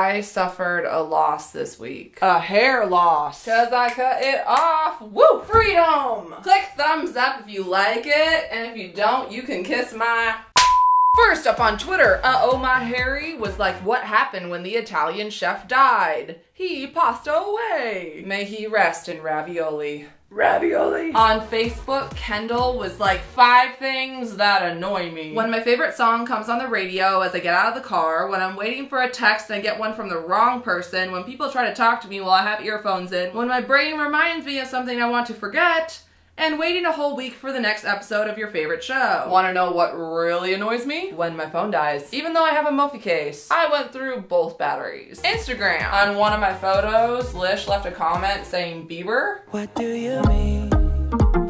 I suffered a loss this week. A hair loss. Cause I cut it off. Woo! Freedom! Click thumbs up if you like it, and if you don't, you can kiss my... First up on Twitter, Uh-Oh My Harry was like, what happened when the Italian chef died? He passed away. May he rest in ravioli. Ravioli. On Facebook, Kendall was like, 5 things that annoy me. When my favorite song comes on the radio as I get out of the car, when I'm waiting for a text and I get one from the wrong person, when people try to talk to me while I have earphones in, when my brain reminds me of something I want to forget, and waiting a whole week for the next episode of your favorite show. Wanna know what really annoys me? When my phone dies. Even though I have a Mophie case, I went through both batteries. Instagram. On one of my photos, Lish left a comment saying Bieber. What do you mean?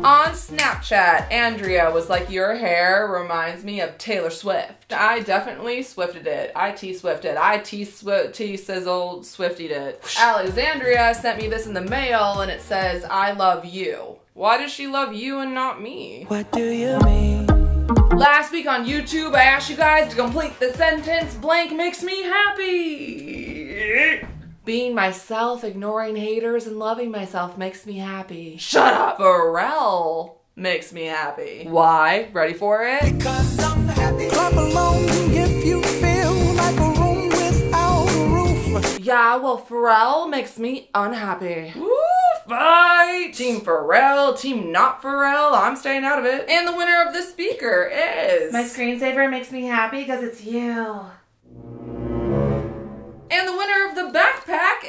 On Snapchat, Andrea was like, your hair reminds me of Taylor Swift. I definitely Swifted it. I T-Swifted. I T-sizzled Swiftied it. Alexandria sent me this in the mail and it says, I love you. Why does she love you and not me? What do you mean? Last week on YouTube, I asked you guys to complete the sentence, blank makes me happy. Being myself, ignoring haters, and loving myself makes me happy. Shut up! Pharrell makes me happy. Why? Ready for it? Because I'm happy. Clap along if you feel like a room without a roof. Yeah, well, Pharrell makes me unhappy. Woo! Fight! Team Pharrell, team not Pharrell, I'm staying out of it. And the winner of the speaker is... My screensaver makes me happy because it's you. And the winner of the backpack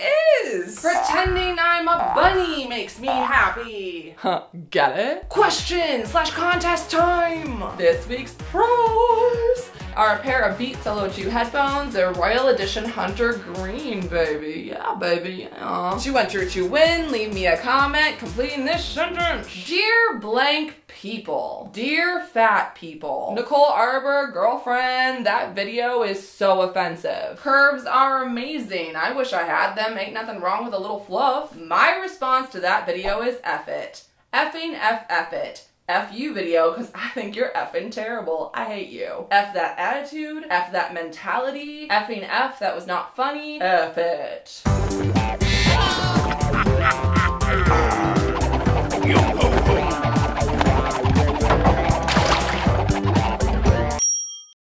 is... Pretending I'm a bunny makes me happy. Huh, get it? Question/contest time! This week's prize are a pair of Beats Solo 2 headphones. They're Royal Edition Hunter Green, baby. Yeah, baby, yeah. To enter to win, leave me a comment completing this sentence. Dear blank people. Dear fat people. Nicole Arbor, girlfriend, that video is so offensive. Curves are amazing. I wish I had them. Ain't nothing wrong with a little fluff. My response to that video is F it. Effing F it. F you video, because I think you're effing terrible. I hate you. F that attitude. F that mentality. Effing F that was not funny. F it.